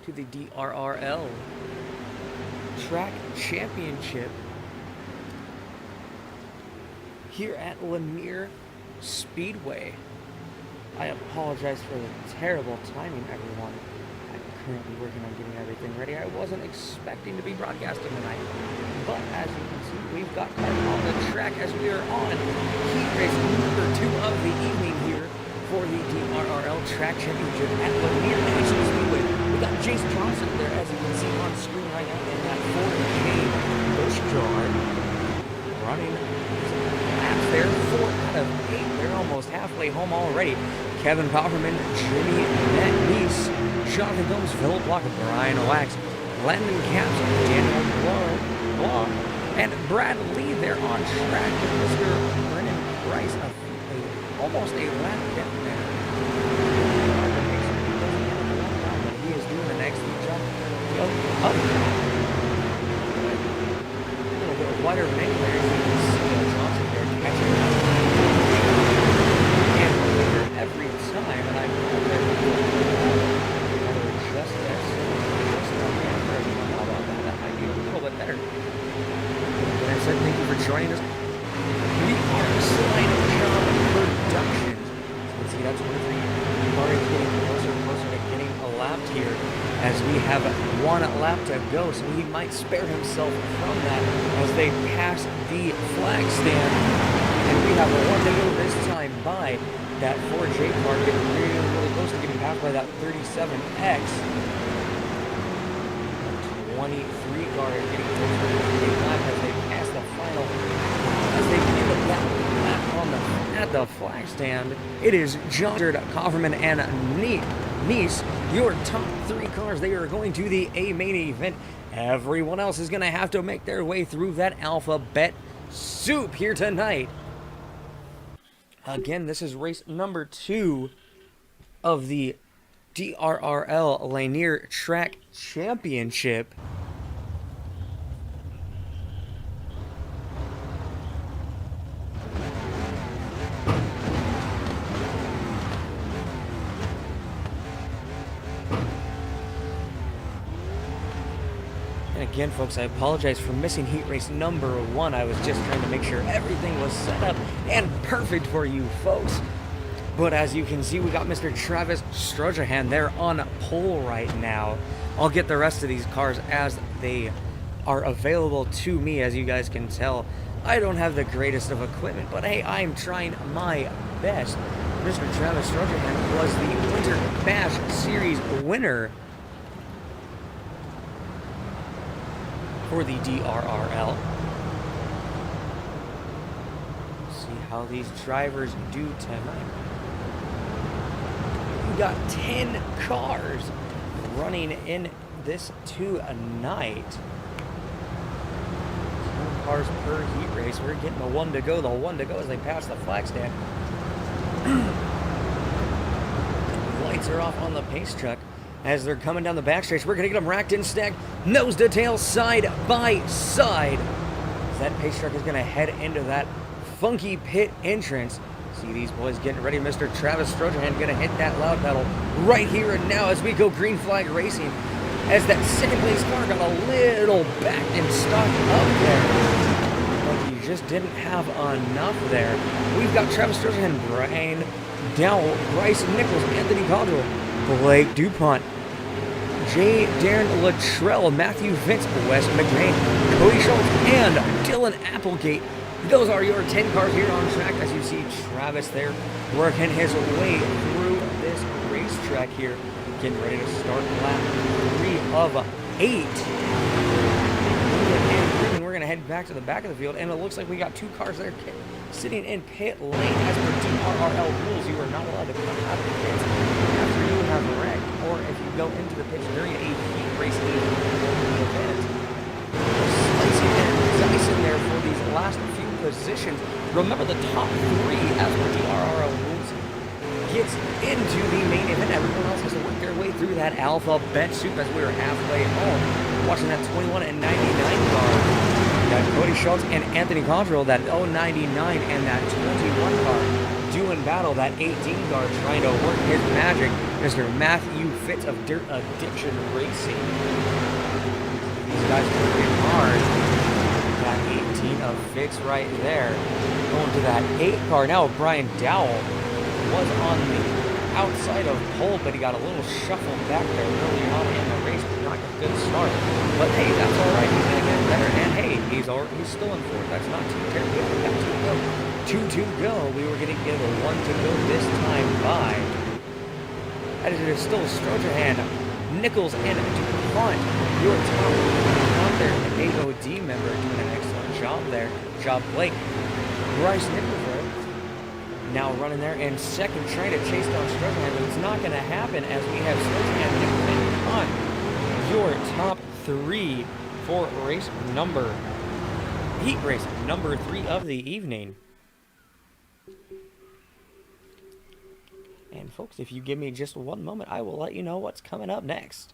to the DRRL Track Championship here at Lanier Speedway. I apologize for the terrible timing, everyone. I'm currently working on getting everything ready. I wasn't expecting to be broadcasting tonight, but as you can see, we've got cars on the track as we are on heat race number 2 of the evening here for the DRRL Track Championship at Lanier Speedway. We got Jason Johnson there, as you can see on screen right now, in that Ford J push jar, running laps there, 4 out of 8. They're almost halfway home already. Kevin Cofferman, Jimmy Nice, Jonathan Gomes, Philip Block, Brian Wax, Landon Caps, Daniel Blanc, and Brad Lee there on track with Mr. Brennan Price, almost a lap down there. But he is doing an excellent job. Up. A little bit wider than angle there. You can see Johnson there catching up. And every time, and I'm just that how about that? That might be a little bit better. And I said, thank you for joining us. We are Slide Job Productions. So you can see that's one of the cars getting closer and closer to getting lapped here, as we have 1 lap to go, so he might spare himself from that as they pass the flag stand. And we have 1 to go this time by that 4J car, getting really close to getting passed by that 37X. 23 car is getting closer to the lap as they pass the final, as they end up that lap on at the flag stand. It is Johnson, Cofferman, and Nice, your top 3 cars. They are going to the A main event. Everyone else is going to have to make their way through that alphabet soup here tonight. Again, this is race number 2 of the DRRL Lanier Track Championship. And again, folks, I apologize for missing heat race number 1. I was just trying to make sure everything was set up and perfect for you folks. But as you can see, we got Mr. Travis Strojahan there on pole right now. I'll get the rest of these cars as they are available to me. As you guys can tell, I don't have the greatest of equipment, but hey, I'm trying my best. Mr. Travis Strojahan was the Winter Bash Series winner for the DRRL. See how these drivers do tonight. We got 10 cars running in this tonight. 10 cars per heat race. We're getting the 1 to go. The 1 to go as they pass the flag stand. Lights are off on the pace truck as they're coming down the backstretch. We're going to get them racked in, stacked, nose to tail, side by side. As that pace truck is going to head into that funky pit entrance. See these boys getting ready. Mr. Travis Strojahan going to hit that loud pedal right here and now as we go green flag racing. As that second place car got a little backed and stuck up there. But he just didn't have enough there. We've got Travis Strojahan, Brian Dowell, Bryce Nichols, Anthony Caldwell, Blake DuPont, J. Darren Luttrell, Matthew Vince, Wes McMahon, Cody Schultz, and Dylan Applegate. Those are your 10 cars here on track as you see Travis there working his way through this racetrack here. Getting ready to start lap 3 of 8. And we're going to head back to the back of the field, and it looks like we got 2 cars there sitting in pit lane. As per DRRL rules, you are not allowed to come out of the pits after you have wrecked, or if you go into the pits during a heat race event. Slicing and dicing there for these last few positions. Remember, the top 3, as per DRRL rules, gets into the main event. Everyone else has to work their way through that alphabet soup as we are halfway home. Watching that 21 and 99 car. Got Cody Schultz and Anthony Cottrell, that 099 and that 21 car doing battle. That 18 car trying to work his magic Mr. Matthew Fitz of Dirt Addiction Racing. These guys are working hard. That 18 of Fitz right there. Going to that 8 car. Now Brian Dowell was on the outside of pole, but he got a little shuffled back there early on in the race, but not a good start. But hey, that's all right. He's going to get better. And hey, he's still in fourth. That's not too terrible. We got 2 to go. 2 to go. We were going to get a 1 to go this time by. That is still Strojahan, Nichols, and DuPont. Your top there, an AOD member, doing an excellent job there. Job Blake. Bryce Nichols now running there in second, trying to chase down Strojahan, but it's not going to happen as we have Strojahan, Nichols, and DuPont. Your top 3 for heat race number 3 of the evening. And folks, if you give me just one moment, I will let you know what's coming up next.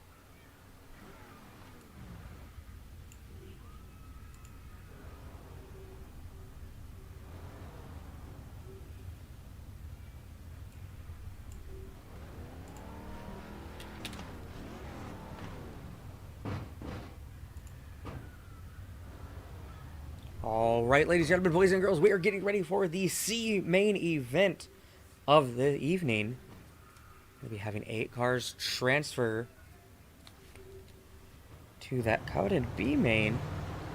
All right, ladies and gentlemen, boys and girls, we are getting ready for the C main event of the evening. We'll be having 8 cars transfer to that coveted B main.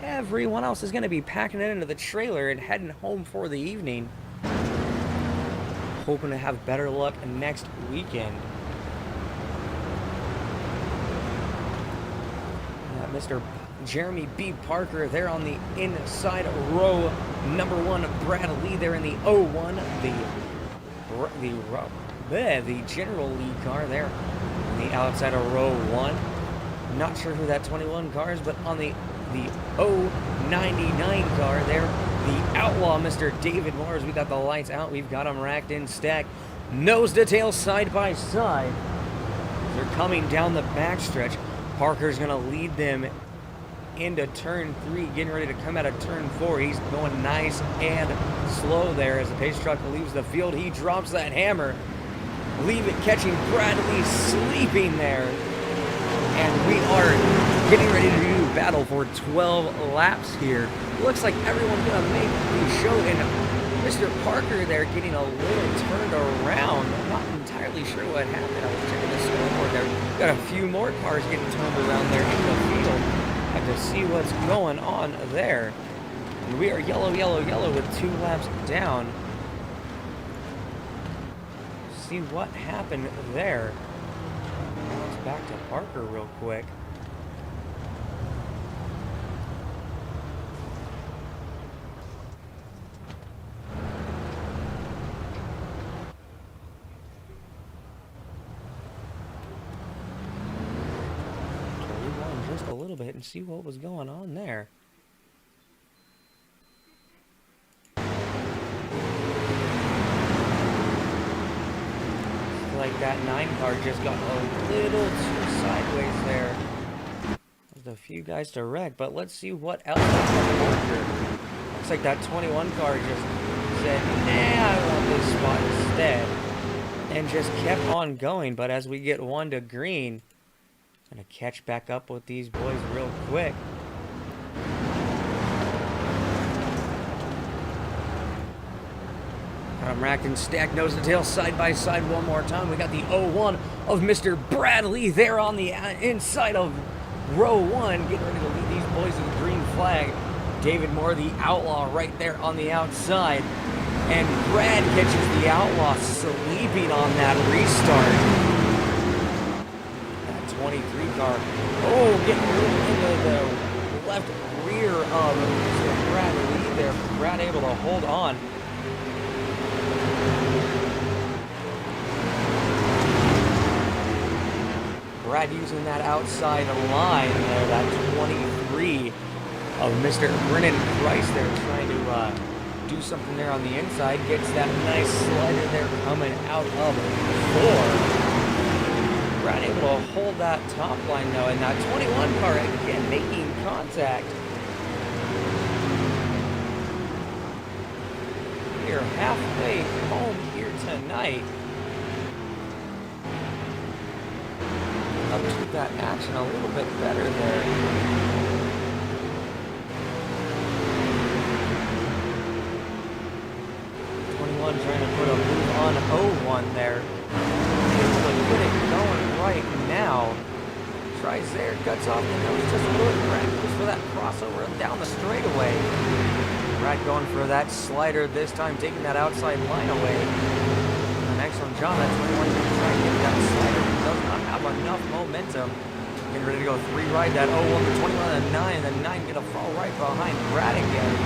Everyone else is going to be packing it into the trailer and heading home for the evening. Hoping to have better luck next weekend. Mr. Jeremy B. Parker there on the inside row. Number 1, Brad Lee there in the 01. The General Lee car there on the outside of row 1. Not sure who that 21 car is, but on the 099 car there, the Outlaw, Mr. David Mars. We got the lights out. We've got them racked in, stacked, nose to tail, side by side. They're coming down the backstretch. Parker's going to lead them into turn 3, getting ready to come out of turn 4. He's going nice and slow there as the pace truck leaves the field. He drops that hammer, leave it catching Bradley sleeping there. And we are getting ready to do battle for 12 laps here. Looks like everyone's going to make the show, and Mr. Parker there getting a little turned around. I'm not entirely sure what happened. I was checking the scoreboard there. Got a few more cars getting turned around there in the field. Have to see what's going on there. And we are yellow, yellow, yellow with 2 laps down. See what happened there. Now it's back to Parker real quick. Just a little bit and see what was going on there. Like that 9 car just got a little too sideways there. There's a few guys to wreck, but let's see what else is. Looks like that 21 car just said, nah, I want this spot instead, and just kept on going. But as we get 1 to green, gonna catch back up with these boys real quick. Got them racked and stacked, nose to tail, side by side one more time. We got the 01 of Mr. Bradley there on the inside of row 1, getting ready to lead these boys to the green flag. David Moore, the Outlaw, right there on the outside. And Brad catches the Outlaw sleeping on that restart. 23 car. Oh, getting into the left rear of Mr. Brad Lee there. Brad able to hold on. Brad using that outside line there, that 23 of Mr. Brennan Price there, trying to do something there on the inside. Gets that nice slider there coming out of 4. Brad able to hold that top line though, and that 21 car again making contact. We are halfway home here tonight. up to that action a little bit better there. 21 trying to put a move on 01 there. Able to get it going right now. Tries there, cuts off the nose just a little bit. Brad goes for that crossover down the straightaway. Brad going for that slider this time, taking that outside line away. And the next one, John, that's 21 going to try and get that slider. He does not have enough momentum. Getting ready to go 3 right, that 01 to 21 and 9, and the 9 going to fall right behind Brad again.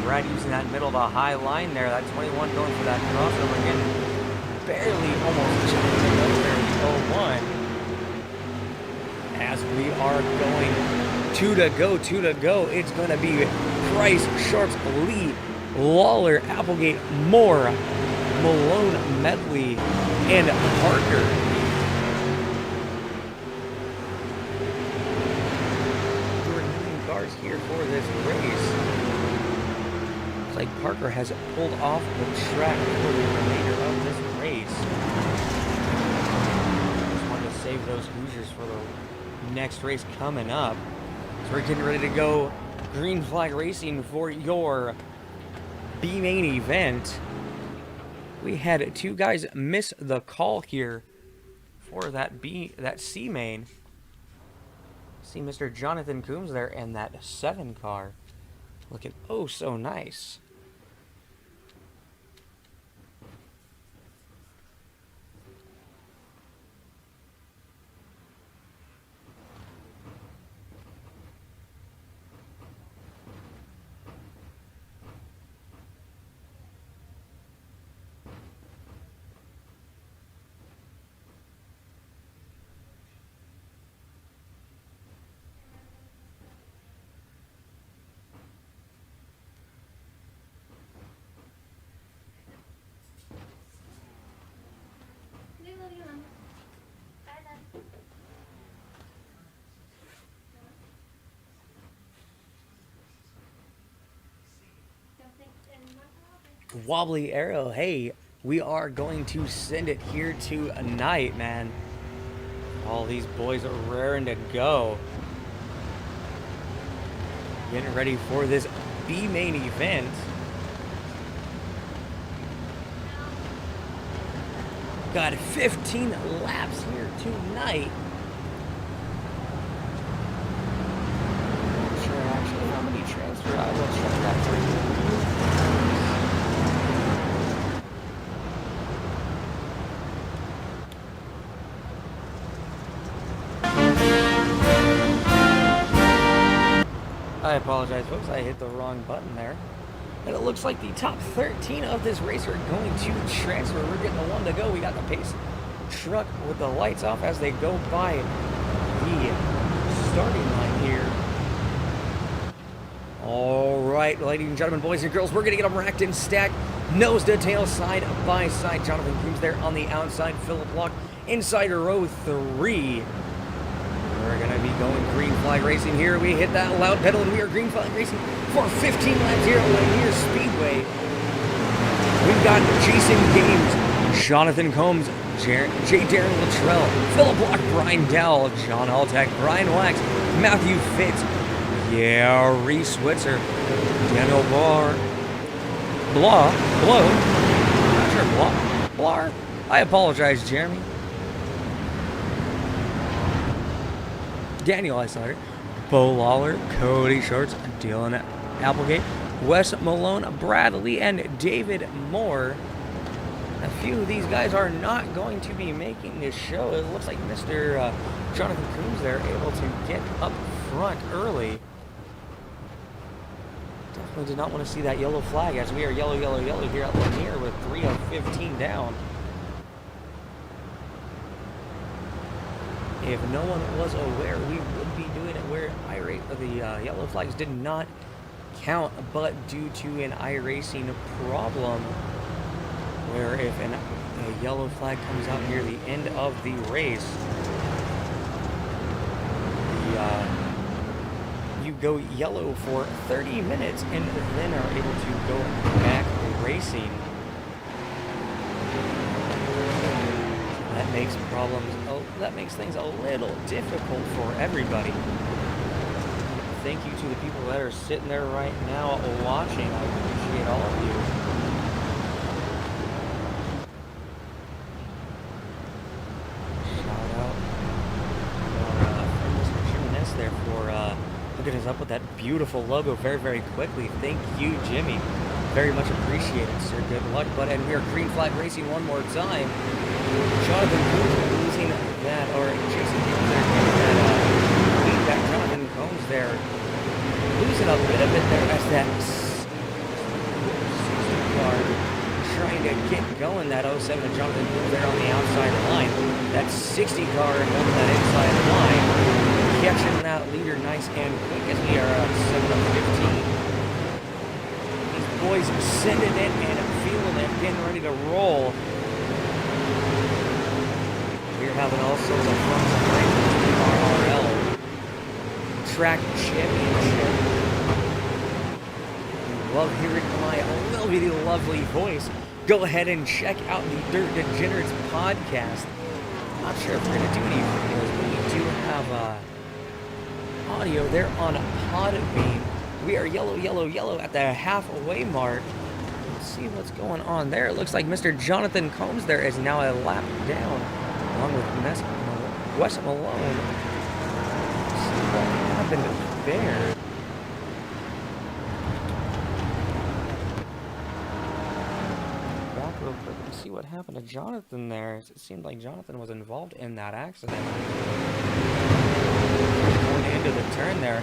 Brad using that middle to high line there. That 21 going for that crossover again. Barely almost jumping the nose there, the 01. As we are going 2 to go, it's going to be Price, Sharps, Lee, Lawler, Applegate, Moore, Malone, Medley, and Parker. There are 9 cars here for this race. Looks like Parker has pulled off the track for the remainder of this race. Just wanted to save those Hoosiers for the next race coming up. So we're getting ready to go green flag racing for your B main event. We had 2 guys miss the call here for that C main. See Mr. Jonathan Coombs there and that 7 car looking oh so nice. Wobbly Arrow, hey, we are going to send it here tonight, man. All these boys are raring to go. Getting ready for this B main event. Got 15 laps here tonight. Not sure actually how many transfer. I will check that for you. I apologize, folks. I hit the wrong button there. And it looks like the top 13 of this race are going to transfer. We're getting the 1 to go. We got the pace truck with the lights off as they go by the starting line here. All right, ladies and gentlemen, boys and girls, we're going to get them racked and stacked. Nose to tail, side by side. Jonathan Coombs there on the outside. Philip Locke inside row 3. We're going to be going green flag racing here. We hit that loud pedal and we are green flag racing for 15 laps here at Lanier Speedway. We've got Jason Games, Jonathan Combs, J. Darren Luttrell, Philip Block, Brian Dowell, John Altec, Brian Wax, Matthew Fitz, Reese Switzer, Daniel Blar. I apologize, Jeremy. Daniel Eislander, Bo Lawler, Cody Shorts, Dylan Applegate, Wes Malone, Bradley, and David Moore. A few of these guys are not going to be making this show. It looks like Mr. Jonathan Coombs there able to get up front early. Definitely did not want to see that yellow flag as we are yellow here at Lanier with 3 of 15 down. If no one was aware, we would be doing it where the yellow flags did not count, but due to an iRacing problem, where if a yellow flag comes out near the end of the race, you go yellow for 30 minutes and then are able to go back racing. That makes problems that makes things a little difficult for everybody. Thank you to the people that are sitting there right now watching. I appreciate all of you. Shout out for Mr. Jimenez there for hooking us up with that beautiful logo very, very quickly. Thank you, Jimmy. Very much appreciated, sir. Good luck, bud. And we are green flag racing one more time. Jonathan Combs losing that, or Jason Combs there getting that lead back. Jonathan Combs there losing a bit of it there as that 60 car trying to get going. That 07 of Jonathan Combs there on the outside line. That 60 car going that inside line. Catching that leader nice and quick as we are at 7 of 15. Boys sending it and feeling it, getting ready to roll. We're having all sorts of fun tonight with the DRRL Track Championship. Love hearing my lovely voice. Go ahead and check out the Dirt Degenerates podcast. Not sure if we're going to do any videos, but we do have audio there on Podbean. We are yellow at the halfway mark. Let's see what's going on there. It looks like Mr. Jonathan Combs there is now a lap down, along with Wes Malone. Let's see what happened there. Back real quick and see what happened to Jonathan there. It seemed like Jonathan was involved in that accident. Going into the turn there.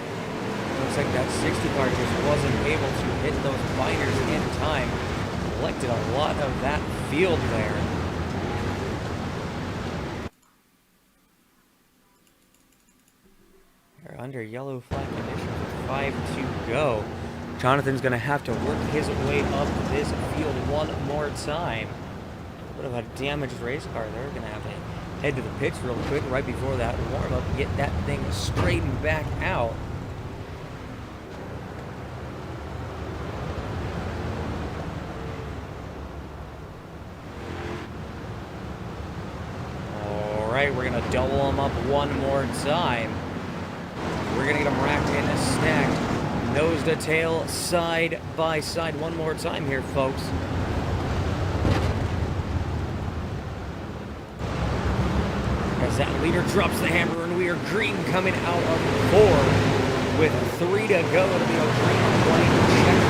Looks like that 60 car just wasn't able to hit those binders in time. Collected a lot of that field there. They're under yellow flag conditions with 5 to go. Jonathan's going to have to work his way up this field one more time. A bit of a damaged race car there. Going to have to head to the pits real quick right before that warm-up. Get that thing straightened back out. We're going to double them up one more time. We're going to get them racked in and stacked. Nose to tail, side by side one more time here, folks. As that leader drops the hammer and we are green coming out of 4 with 3 to go. It'll be a green white check.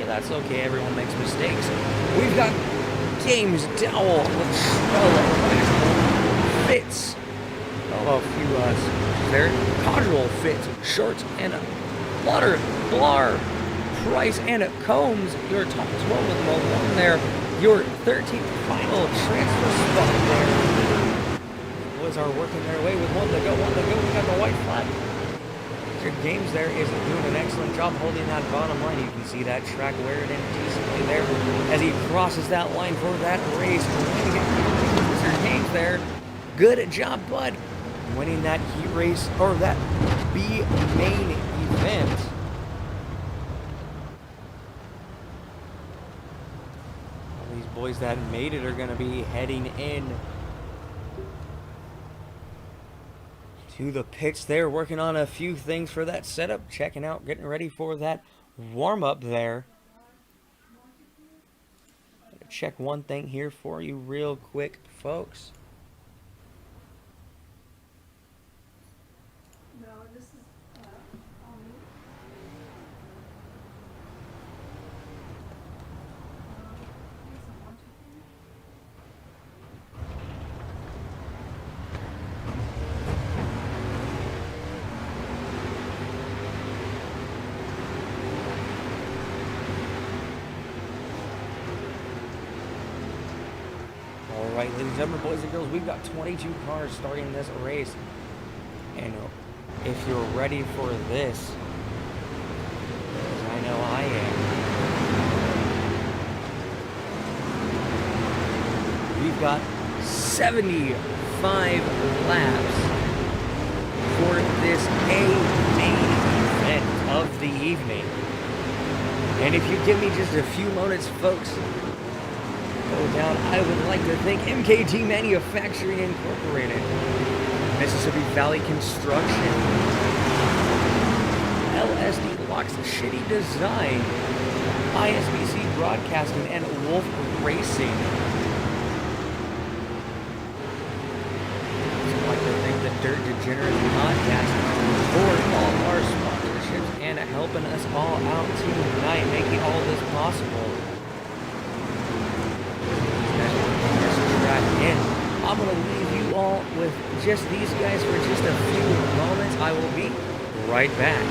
That's okay, everyone makes mistakes. We've got James Dowell, Latrell, Fitz. Oh, a few there. Codrell, Fitz, Shorts, and Blar, Price, and Combs. Your top 12 with Malone there. Your 13th final transfer spot there. Boys are working their way with 1 to go. We got the white flag. James there is doing an excellent job holding that bottom line. You can see that track wearing in decently there as he crosses that line for that race. Mr. James there. Good job, bud. Winning that heat race, or that B main event. All these boys that made it are going to be heading in to the pits there, working on a few things for that setup, checking out, getting ready for that warm-up there. Check one thing here for you real quick, folks. No, this is Alright, ladies and gentlemen, boys and girls, we've got 22 cars starting this race. And if you're ready for this, as I know I am, we've got 75 laps for this A main event of the evening. And if you give me just a few moments, folks, go down, I would like to thank MKT Manufacturing Incorporated, Mississippi Valley Construction, LSD Locks Shitty Design, ISBC Broadcasting, and Wolf Racing. I'd like to thank the Dirt Degenerates Podcast for all our sponsorships and helping us all out tonight, making all this possible. I'm going to leave you all with just these guys for just a few moments. I will be right back.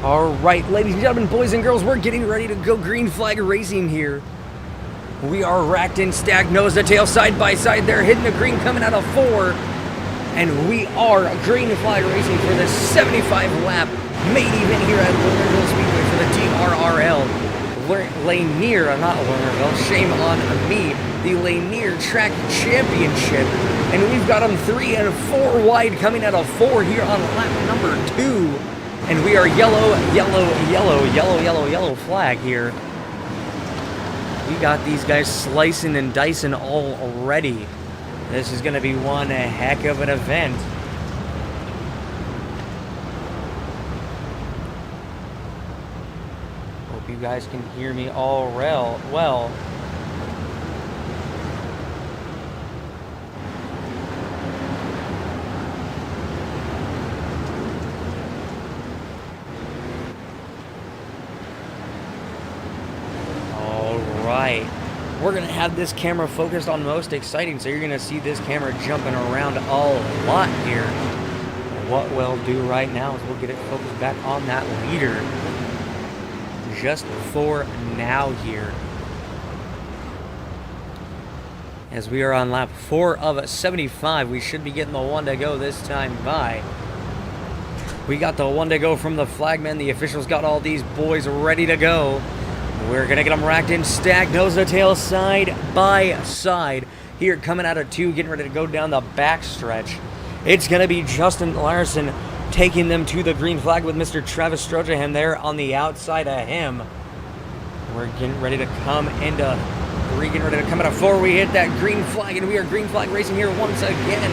All right, ladies and gentlemen, boys and girls, we're getting ready to go green flag racing here. We are racked in, stacked, nose to tail, side by side. They're hitting the green coming out of 4. And we are green flag racing for the 75 lap main event here at Lernerville Speedway for the DRRL Lanier, not Lernerville, shame on me, the Lanier Track Championship. And we've got them 3 and 4 wide coming out of 4 here on lap number 2. And we are yellow flag here. We got these guys slicing and dicing already. This is going to be one heck of an event. Hope you guys can hear me all well. right. We're going to have this camera focused on most exciting, so you're going to see this camera jumping around a lot here. What we'll do right now is we'll get it focused back on that leader just for now here. As we are on lap 4 of 75, we should be getting the one to go this time by. We got the one to go from the flagman. The officials got all these boys ready to go. We're going to get them racked in, stacked, nose to tail, side by side. Here, coming out of 2, getting ready to go down the backstretch. It's going to be Justin Larson taking them to the green flag with Mr. Travis Strojahan there on the outside of him. We're getting ready to come into 3, getting ready to come out of 4. We hit that green flag, and we are green flag racing here once again.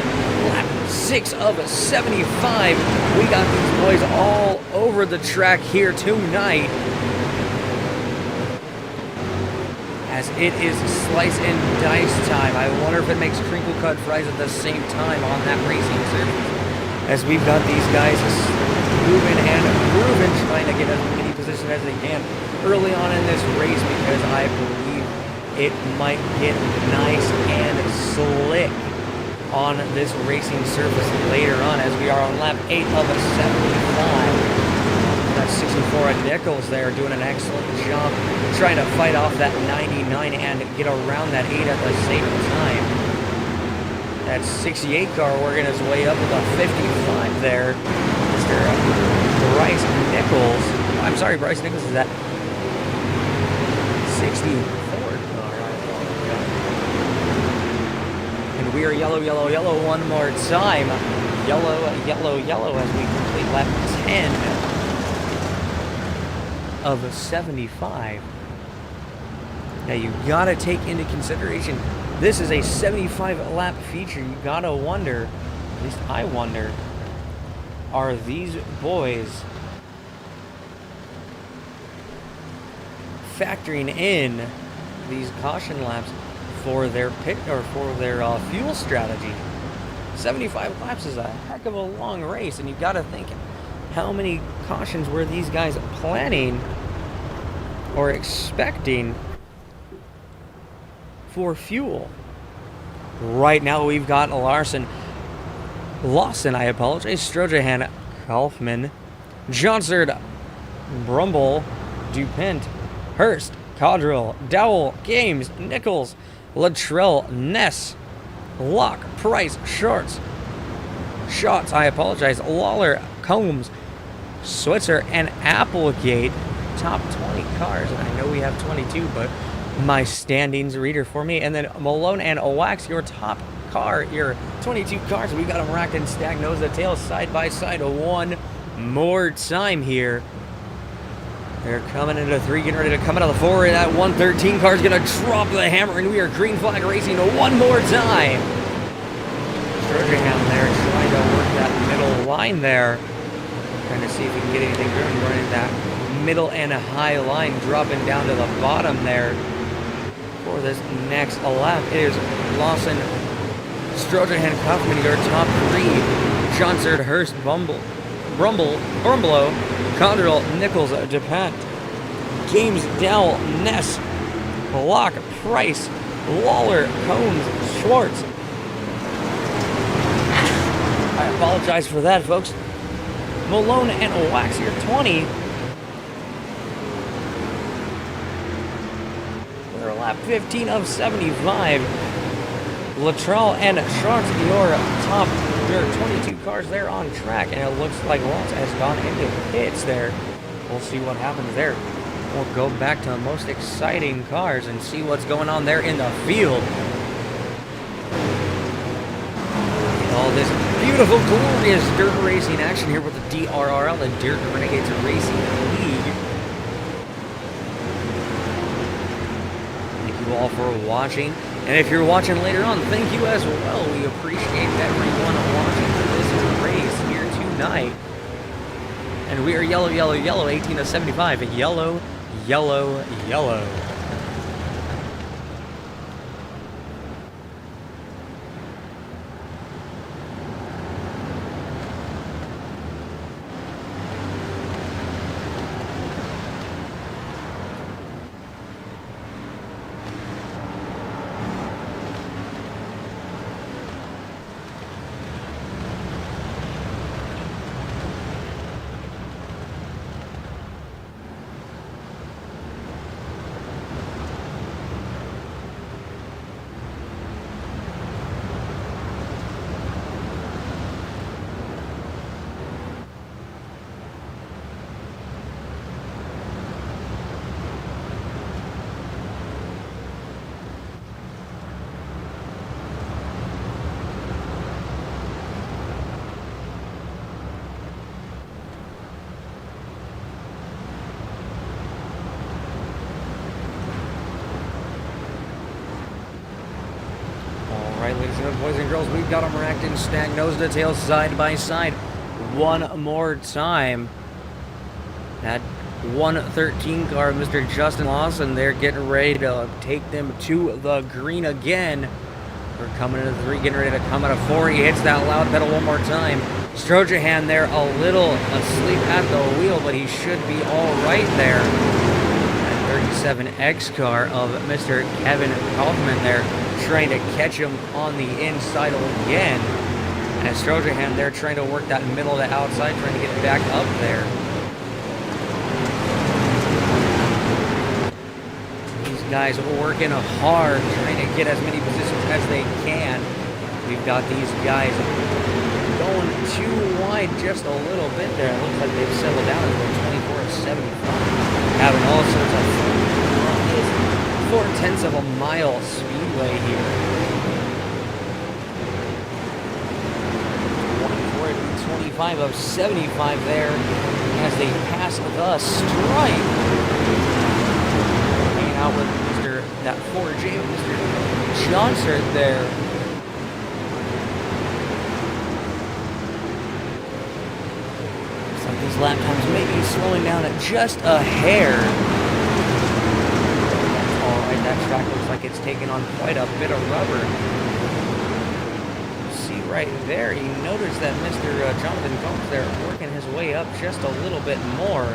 Lap 6 of 75. We got these boys all over the track here tonight. As it is slice and dice time. I wonder if it makes crinkle cut fries at the same time on that racing surface. As we've got these guys moving and grooving, trying to get as many positions as they can early on in this race, because I believe it might get nice and slick on this racing surface later on, as we are on lap 8 of 75. That 64 at Nichols there doing an excellent job trying to fight off that 99 and get around that 8 at the same time. That 68 car working his way up with a 55 there. Mr. Bryce Nichols. I'm sorry, Bryce Nichols is that 64 car. And we are yellow, yellow, yellow one more time. Yellow, yellow, yellow as we complete lap 10 of 75. Now you gotta take into consideration, this is a 75 lap feature. You gotta wonder, at least I wonder, are these boys factoring in these caution laps for their pit or for their fuel strategy? 75 laps is a heck of a long race, and you gotta think, how many cautions were these guys planning or expecting for fuel? Right now we've got Lawson, I apologize, Strojahan, Kaufman, Johnson, Brumble, DuPont, Hurst, Codrill, Dowell, Games, Nichols, Luttrell, Ness, Locke, Price, Shots, I apologize, Lawler, Combs, Switzer, and Applegate. Top 20 cars, and I know we have 22, but my standings reader for me. And then Malone and Wax, your top car, your 22 cars. We got them racked and stacked, nose to tail, side by side, one more time here. They're coming into 3, getting ready to come out of the 4, and that 113 car is going to drop the hammer, and we are green flag racing one more time. Strojahan there trying to work that middle line there. Trying to see if we can get anything going, running that middle and a high line, dropping down to the bottom there for this next lap. It is Lawson, Strojahan, Kaufman, your top 3. Johnson, Hurst, Brumble, Condrell, Nichols, DuPont, Games, Dowell, Ness, Locke, Price, Lawler, Combs, Schwartz. I apologize for that, folks. Malone and Wax, your 20. We're lap 15 of 75. Luttrell and Schwartz, your 22 cars there on track, and it looks like Lance has gone into pits there. We'll see what happens there. We'll go back to the most exciting cars and see what's going on there in the field. All this beautiful, glorious dirt racing action here with the DRRL, the Dirt Renegades Racing League. Thank you all for watching. And if you're watching later on, thank you as well. We appreciate everyone watching this race here tonight. And we are yellow, yellow, yellow, 18 to 75. Yellow, yellow, yellow. ladies and gentlemen, boys and girls, we've got them racked and stacked, nose to tail, side by side. One more time. That 113 car, Mr. Justin Lawson, they're getting ready to take them to the green again. We're coming into 3, getting ready to come out of 4. He hits that loud pedal one more time. Strojahan there a little asleep at the wheel, but he should be all right there. That 37X car of Mr. Kevin Kaufman there, trying to catch him on the inside again. And Strojahan there trying to work that middle to outside, trying to get back up there. These guys working hard, trying to get as many positions as they can. We've got these guys going too wide just a little bit there. It looks like they've settled down at 24.75. Having all sorts of fun. 4/10 of a mile speedway here. 25 of 75 there as they pass the stripe. Hanging out with that 4J, Mr. Johnson there. Looks like these lap times may be slowing down at just a hair. Alright, that track looks like it's taking on quite a bit of rubber. See right there, you notice that Mr. Jonathan Combs there working his way up just a little bit more.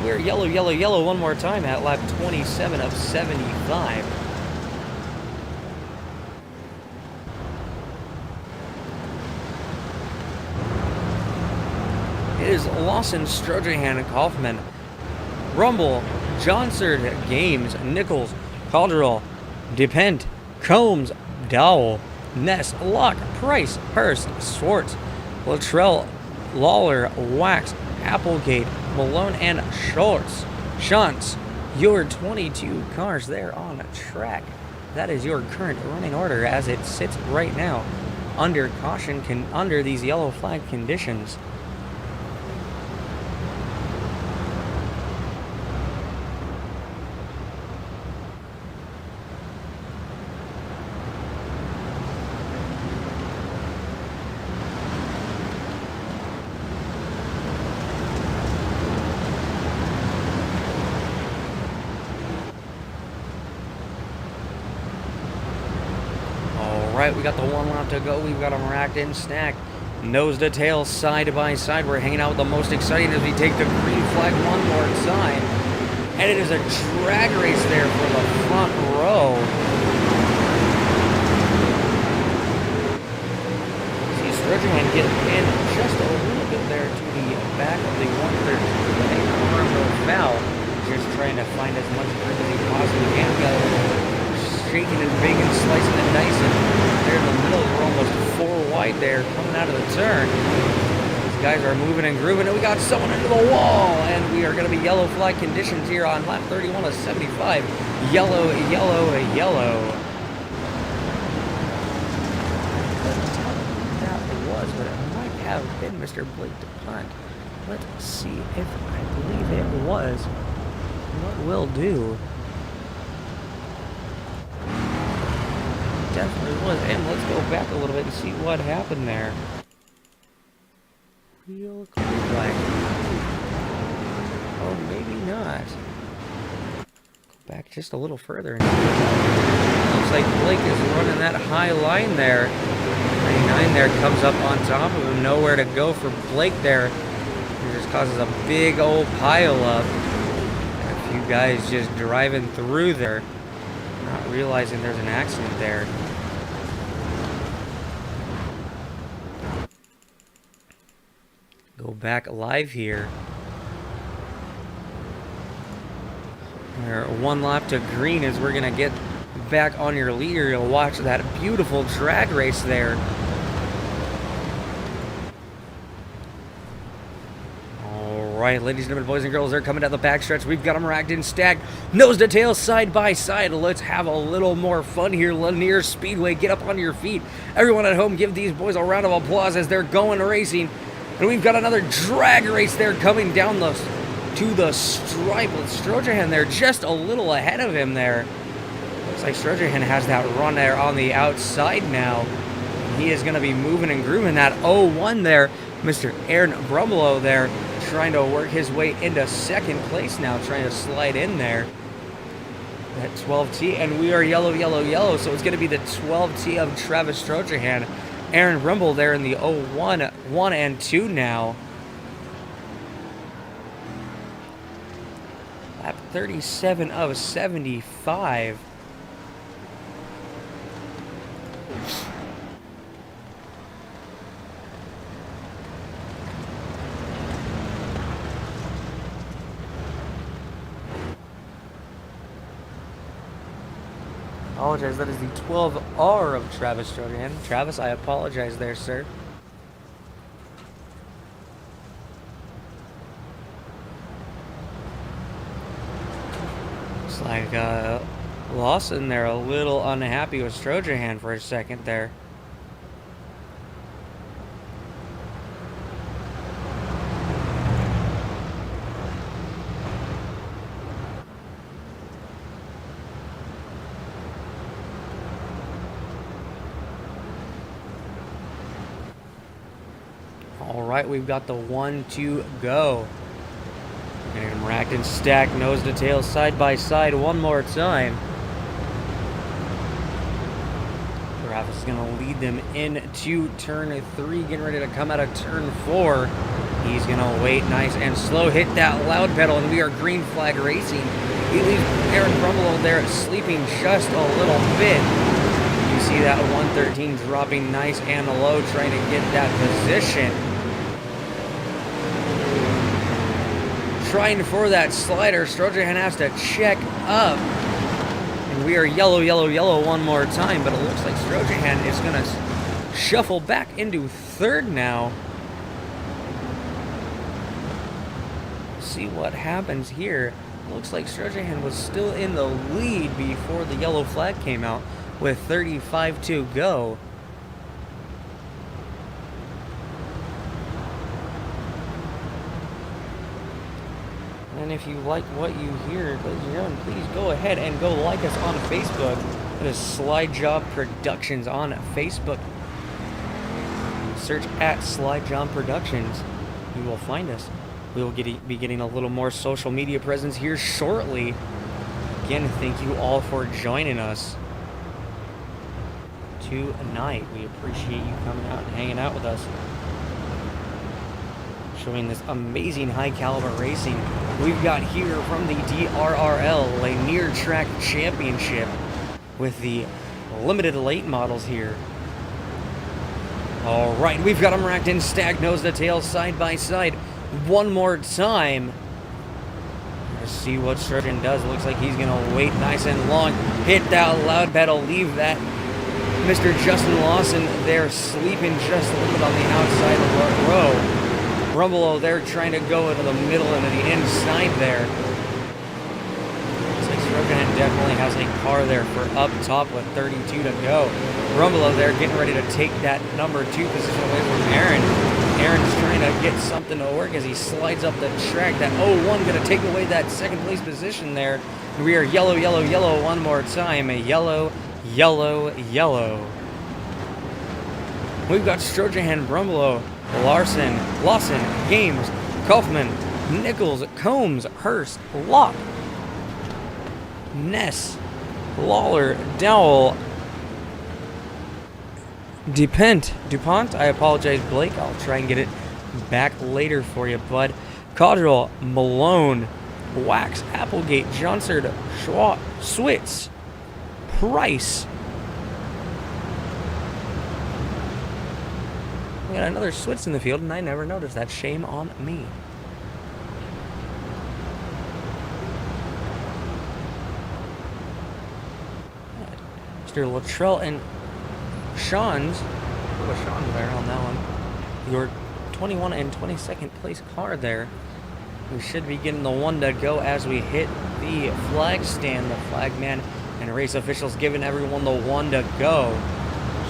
We're yellow, yellow, yellow one more time at lap 27 of 75. It is Lawson, Strojahan, and Kaufman. Rumble, Johnsard, Games, Nichols, Calderal, Depent, Combs, Dowell, Ness, Locke, Price, Hurst, Swartz, Luttrell, Lawler, Wax, Applegate, Malone, and Schultz. Shantz, your 22 cars there on the track. That is your current running order as it sits right now under caution, under these yellow flag conditions. Alright, we got the 1 lap to go. We've got them racked in, stacked, nose to tail, side by side. We're hanging out with the most exciting as we take the green flag one more time. And it is a drag race there for the front row. See Strojahan getting in just a little bit there to the back of the 113. Foul, just trying to find as much grip as he possibly can. Shaking and baking, slicing and dicing. There in the middle, we're almost 4 wide there, coming out of the turn. These guys are moving and grooving, and we got someone into the wall, and we are going to be yellow flag conditions here on lap 31 of 75. Yellow, yellow, yellow. Let's tell who that was, but it might have been Mr. Blake DuPont. Let's see if I believe it was. What we'll do. Definitely was, and let's go back a little bit and see what happened there. Real clear flag. Oh, maybe not. Go back just a little further. Looks like Blake is running that high line there. 99 there comes up on top of him. Nowhere to go for Blake there. It just causes a big old pile up. And a few guys just driving through there, not realizing there's an accident there. Go back live here. We're 1 lap to green as we're going to get back on your leader. You'll watch that beautiful drag race there. Alright, ladies and gentlemen, boys and girls, they're coming down the backstretch. We've got them racked in, stacked, nose to tail, side by side. Let's have a little more fun here. Lanier Speedway, get up on your feet. Everyone at home, give these boys a round of applause as they're going racing. And we've got another drag race there coming down to the stripe with Strojahan there just a little ahead of him there. Looks like Sturgeon has that run there on the outside now. He is going to be moving and grooving that 0-1 there. Mr. Aaron Brumlow there trying to work his way into second place now, trying to slide in there. That 12T, and we are yellow, yellow, yellow, so it's going to be the 12T of Travis Strojahan. Aaron Brimble there in the 0-1, 1 and 2 now. Lap 37 of 75. Apologize, that is the 12R of Travis Strojahan. Travis, I apologize there, sir. Looks like Lawson there a little unhappy with Strojahan for a second there. All right, we've got the 1-2 go. Getting him racked and stacked, nose to tail, side by side, one more time. Travis is going to lead them into turn 3, getting ready to come out of turn 4. He's going to wait nice and slow, hit that loud pedal, and we are green flag racing. He leaves Aaron Brumlow there sleeping just a little bit. You see that 113 dropping nice and low, trying to get that position. Trying for that slider. Strojahan has to check up. And we are yellow, yellow, yellow one more time, but it looks like Strojahan is going to shuffle back into third now. See what happens here. Looks like Strojahan was still in the lead before the yellow flag came out with 35 to go. And if you like what you hear, ladies and gentlemen, please go ahead and go like us on Facebook. It is Slide Job Productions on Facebook. Search at Slide Job Productions. You will find us. We will be getting a little more social media presence here shortly. Again, thank you all for joining us tonight. We appreciate you coming out and hanging out with us, showing this amazing high caliber racing we've got here from the DRRL Lanier Track Championship with the limited late models here. All right, we've got them racked in, stacked, nose to tail, side by side. One more time. Let's see what Sturgeon does. Looks like he's gonna wait nice and long, hit that loud pedal, leave that Mr. Justin Lawson there sleeping just a little bit on the outside of the row. Rumbelow there trying to go into the middle and to the inside there. Looks like Strojahan definitely has a car there for up top with 32 to go. Rumbelow there getting ready to take that number 2 position away from Aaron. Aaron's trying to get something to work as he slides up the track. That 0-1 going to take away that second place position there. We are yellow, yellow, yellow one more time. A yellow, yellow, yellow. We've got Strojahan, Brumbelow, Lawson, Games, Kaufman, Nichols, Combs, Hurst, Locke, Ness, Lawler, Dowell, DuPont, I apologize, Blake. I'll try and get it back later for you, bud. Cottrell, Malone, Wax, Applegate, Johnsard, Schwa, Switz, Price. We got another Switz in the field, and I never noticed that. Shame on me. Mr. Luttrell and Sean's there on that one. Your 21 and 22nd place car there. We should be getting the 1 to go as we hit the flag stand. The flagman and race officials giving everyone the 1 to go.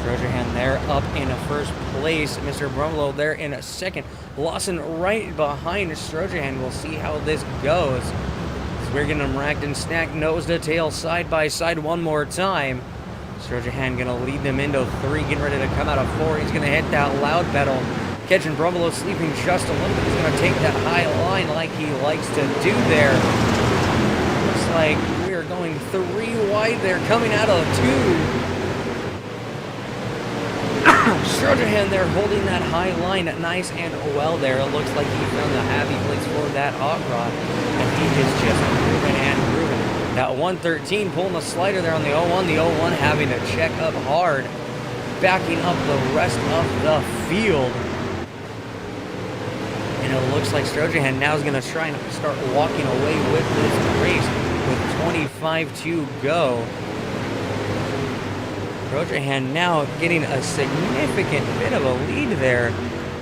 Strojahan there up in first place. Mr. Brumlow there in second. Lawson right behind Strojahan. We'll see how this goes. we're getting them racked and stacked, nose to tail, side by side one more time. Strojahan gonna lead them into 3, getting ready to come out of 4. He's gonna hit that loud pedal, catching Brumbelow sleeping just a little bit. He's gonna take that high line like he likes to do there. Looks like we are going 3 wide there, coming out of 2. Strojahan there holding that high line nice and well there. It looks like he found the happy place for that hot rod, and he is just grooving and grooving. That 113 pulling the slider there on the 01. The 01 having to check up hard, backing up the rest of the field. And it looks like Strojahan now is going to try and start walking away with this race with 25 to go. Strojahan now getting a significant bit of a lead there.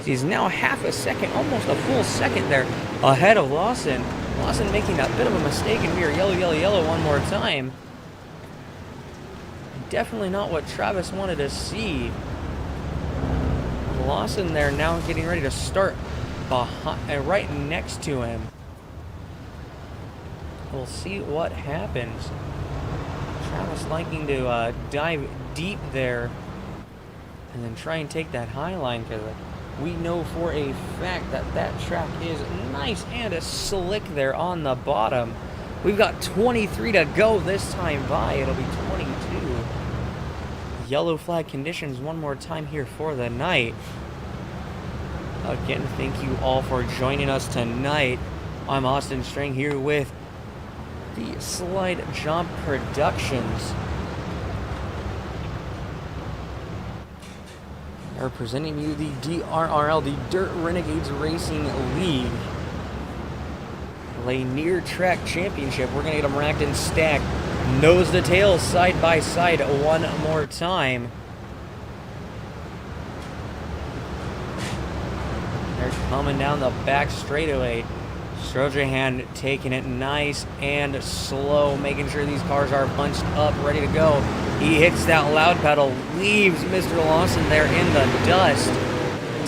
He's now half a second, almost a full second there ahead of Lawson. Lawson making a bit of a mistake, and we are yellow, yellow, yellow one more time. Definitely not what Travis wanted to see. Lawson there now getting ready to start behind, right next to him. We'll see what happens. Travis liking to dive deep there and then try and take that high line, because we know for a fact that that track is nice and slick there on the bottom. We've got 23 to go this time by. It'll be 22. Yellow flag conditions one more time here for the night. Again, thank you all for joining us tonight. I'm Austin String here with the Slide Jump Productions. Are presenting you the DRRL, the Dirt Renegades Racing League Lanier Track Championship. We're going to get them racked and stacked, nose to tail, side by side one more time. They're coming down the back straightaway. Strojahan taking it nice and slow, making sure these cars are bunched up, ready to go. He hits that loud pedal, leaves Mr. Lawson there in the dust.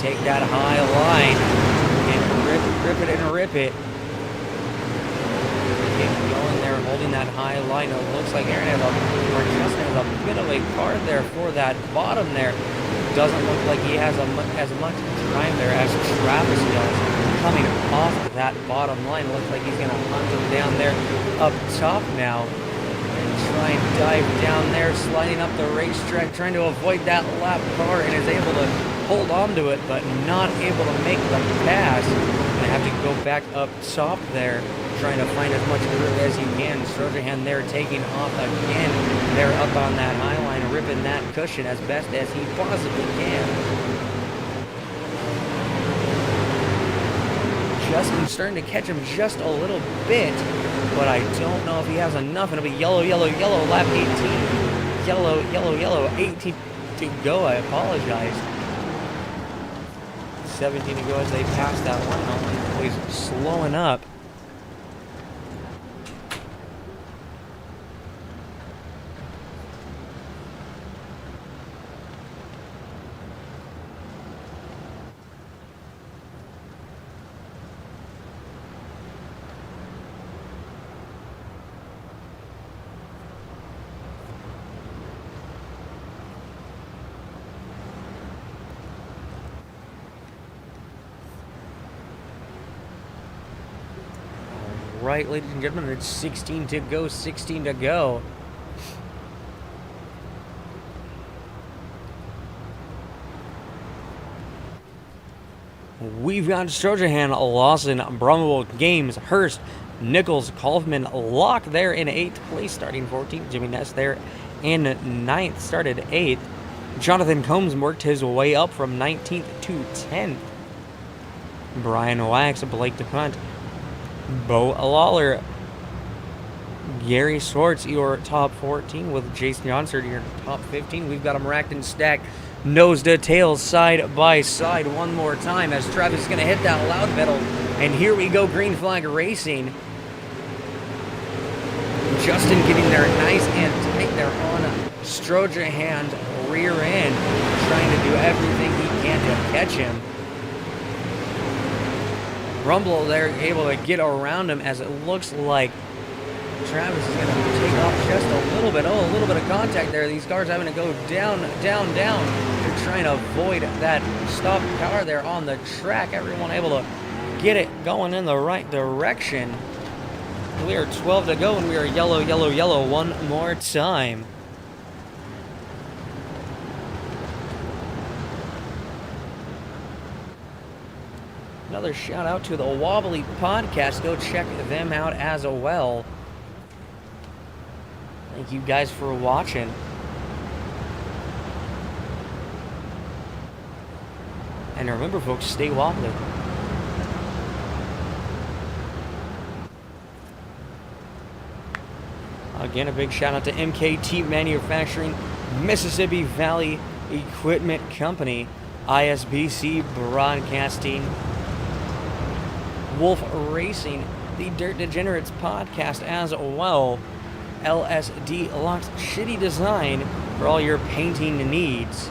Take that high line and rip it. Get going there, holding that high line. It looks like Aaron has a bit of a car there for that bottom there. Doesn't look like he has as much time there as Travis does. Coming off that bottom line, looks like he's going to hunt him down there up top now. Try and dive down there, sliding up the racetrack, trying to avoid that lap car, and is able to hold on to it, but not able to make the pass. Gonna have to go back up top there, trying to find as much groove as he can. Strojahan there taking off again. They're up on that high line, ripping that cushion as best as he possibly can. Justin's starting to catch him just a little bit, but I don't know if he has enough. It'll be yellow, yellow, yellow, lap 18. Yellow, yellow, yellow, 18 to go. I apologize. 17 to go as they pass that one. Always slowing up. Right, ladies and gentlemen, it's 16 to go, 16 to go. We've got Strojahan, Lawson, Brumwell, Games, Hurst, Nichols, Kaufman, Locke there in 8th place, starting 14th. Jimmy Ness there in 9th, started 8th. Jonathan Combs worked his way up from 19th to 10th. Brian Wax, Blake DePunt, Bo Lawler, Gary Swartz, your top 14, with Jason Johnson, your top 15. We've got them racked and stacked, nose to tail, side by side one more time as Travis is going to hit that loud pedal. And here we go, green flag racing. Justin getting there nice and tight there on Strojahan's rear end, trying to do everything he can to catch him. Rumble there able to get around him, as it looks like Travis is going to take off just a little bit. Oh, a little bit of contact there. These cars having to go down, down, down. They're trying to avoid that stopped car there on the track. Everyone able to get it going in the right direction. We are 12 to go, and we are yellow, yellow, yellow one more time. Another shout out to the Wobbly Podcast. Go check them out as well. Thank you guys for watching. And remember, folks, stay wobbly. Again, a big shout out to MKT Manufacturing, Mississippi Valley Equipment Company, ISBC Broadcasting, Wolf Racing, the Dirt Degenerates Podcast as well, LSD Locks Shitty Design for all your painting needs.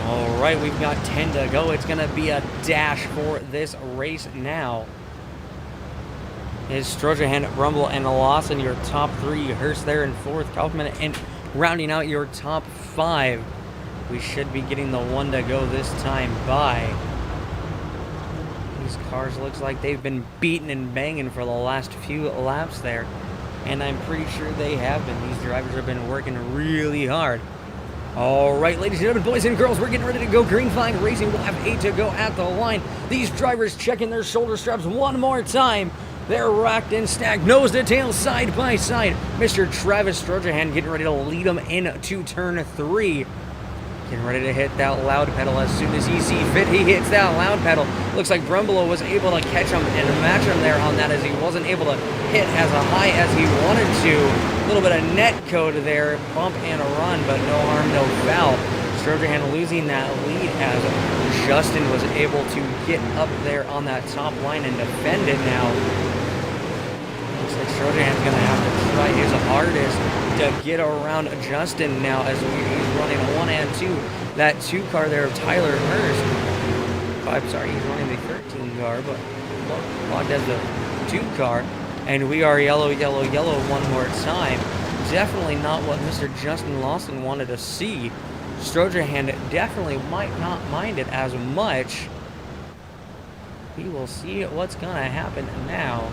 Alright, we've got 10 to go. It's going to be a dash for this race now. Is Strojahan, Rumble, and Lawson your top three? Hurst there in fourth, Kaufman, and rounding out your top five. We should be getting the one to go this time by. These cars looks like they've been beating and banging for the last few laps there. And I'm pretty sure they have been. These drivers have been working really hard. Alright, ladies and gentlemen, boys and girls, we're getting ready to go. Green flag racing. We'll have 8 to go at the line. These drivers checking their shoulder straps one more time. They're racked and stacked, nose to tail, side by side. Mr. Travis Strojahan getting ready to lead them into turn 3. Getting ready to hit that loud pedal as soon as he sees fit. He hits that loud pedal. Looks like Brumbulo was able to catch him and match him there on that, as he wasn't able to hit as high as he wanted to. A little bit of net code there, bump and a run, but no harm, no foul. Strojahan losing that lead as Justin was able to get up there on that top line and defend it now. Looks like Strojahan's going to have to try his hardest to get around Justin now, as he's running 1 and 2. That 2 car there of Tyler Hurst. I'm sorry, he's running the 13 car, but logged as the 2 car. And we are yellow, yellow, yellow one more time. Definitely not what Mr. Justin Lawson wanted to see. Strojahan definitely might not mind it as much. We will see what's going to happen now.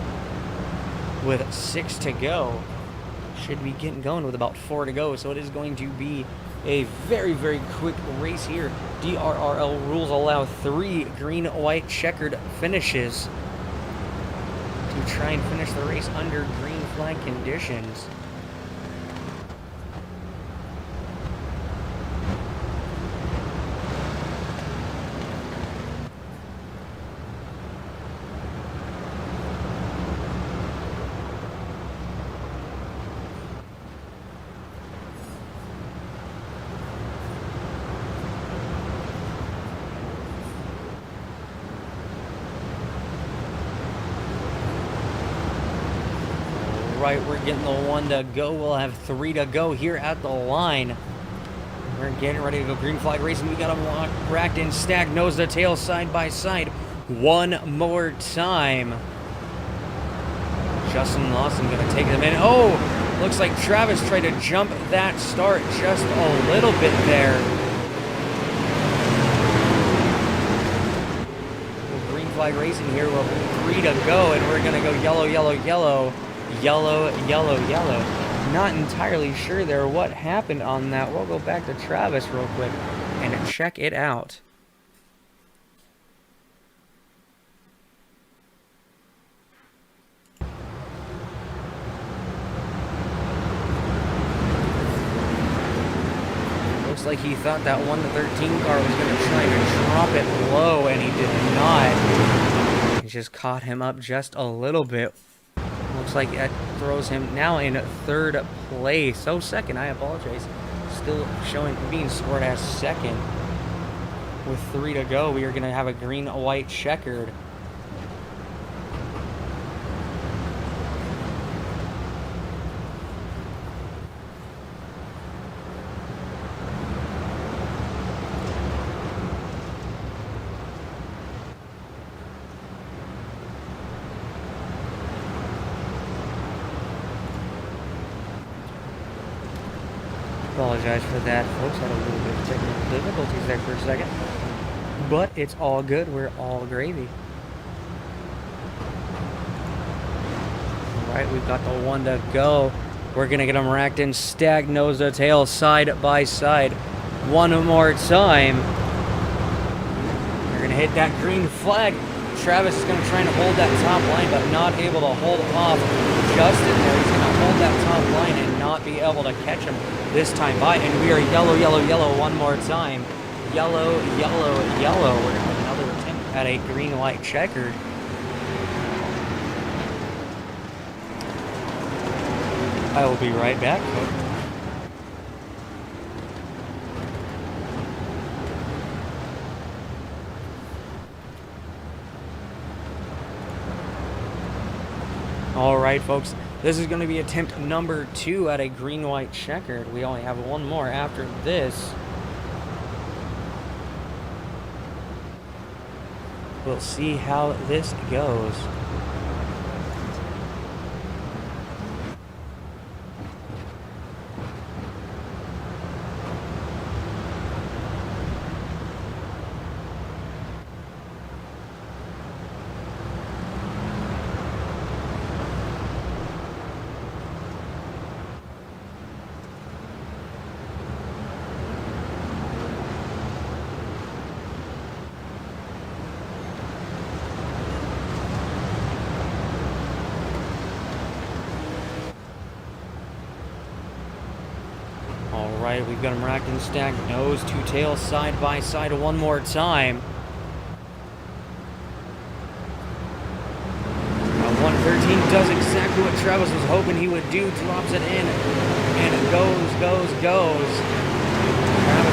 With 6 to go. Should be getting going with about 4 to go. So it is going to be a very, very quick race here. DRRL rules allow 3 green, white, checkered finishes to try and finish the race under green flag conditions. Right, we're getting the 1 to go. We'll have 3 to go here at the line. We're getting ready to go green flag racing. We got them racked and stacked, nose to tail, side by side. One more time. Justin Lawson going to take them in. Oh, looks like Travis tried to jump that start just a little bit there. Green flag racing here. We'll have 3 to go, and we're going to go yellow, yellow, yellow. Yellow, yellow, yellow. Not entirely sure there what happened on that. We'll go back to Travis real quick and check it out. Looks like he thought that 1 to 13 car was going to try to drop it low, and he did not. He just caught him up just a little bit. Looks like that throws him now in 3rd place. Oh, second, I apologize. Still showing, being scored as 2nd. With 3 to go, we are going to have a green, white, checkered. Apologize for that, folks. Had a little bit of technical difficulties there for a second. But it's all good. We're all gravy. All right, we've got the one to go. We're going to get them racked in, stag, nose to tail, side by side. One more time. They're going to hit that green flag. Travis is going to try and hold that top line, but not able to hold off Justin there. He's going to hold that top line and not be able to catch him this time by. And we are yellow, yellow, yellow one more time. Yellow, yellow, yellow. We're going to have another attempt at a green, white checkered. I will be right back, folks. All right, folks, this is going to be attempt number 2 at a green-white checkered. We only have one more after this. We'll see how this goes. Alright, we've got them racked and stacked, nose to tail, side by side one more time. 113 does exactly what Travis was hoping he would do, drops it in, and it goes. Travis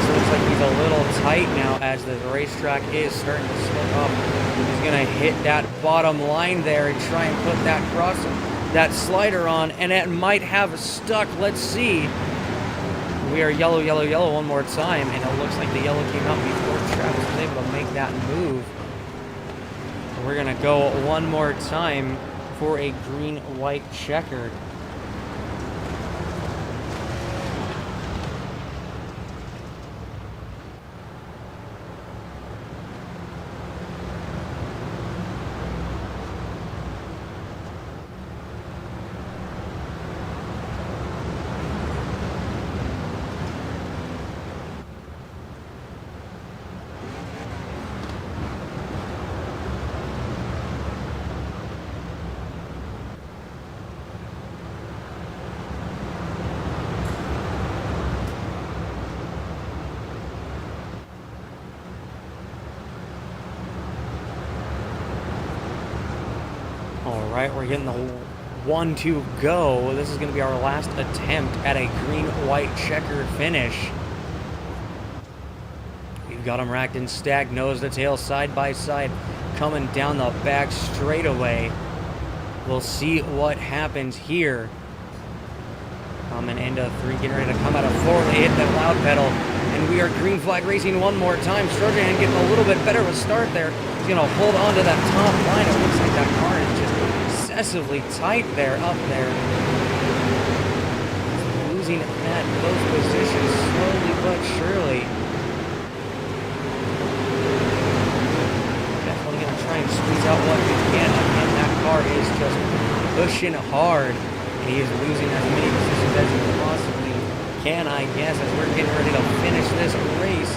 looks like he's a little tight now as the racetrack is starting to slip up. He's going to hit that bottom line there and try and put that slider on, and it might have stuck. Let's see. We are yellow, yellow, yellow one more time, and it looks like the yellow came out before Travis was able to make that move. We're going to go one more time for a green-white checkered. Alright, we're getting the one to go. This is going to be our last attempt at a green-white checkered finish. We've got them racked and stacked, nose to tail, side by side, coming down the back straightaway. We'll see what happens here. Coming into 3, getting ready to come out of 4. They hit that loud pedal, and we are green flag racing one more time. Strojan getting a little bit better of a start there. He's going to hold on to that top line. It looks like that car is just excessively tight there, up there. Losing those positions slowly but surely. Definitely going to try and squeeze out what he can. Again, that car is just pushing hard. And he is losing as many positions as he possibly can, I guess, as we're getting ready to finish this race.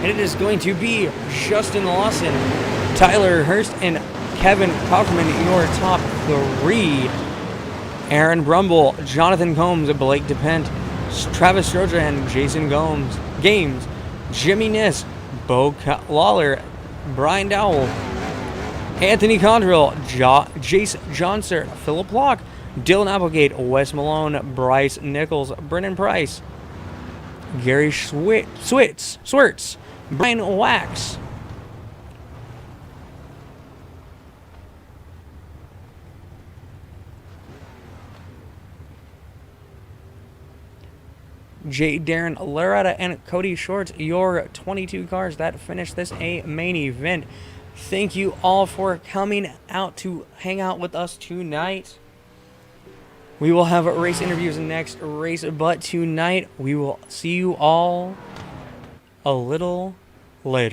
And it is going to be Justin Lawson, Tyler Hurst, and Kevin Kaufman, your top 3. Aaron Brumble, Jonathan Combs, Blake DePent, Travis Strojan, Jason Games, Jimmy Niss, Bo Lawler, Brian Dowell, Anthony Condrell, Jace Johnson, Philip Locke, Dylan Applegate, Wes Malone, Bryce Nichols, Brennan Price, Gary Swerts, Brian Wax, Darren Laretta, and Cody Shorts, your 22 cars that finish this main event. Thank you all for coming out to hang out with us tonight. We will have race interviews next race, but tonight we will see you all a little later.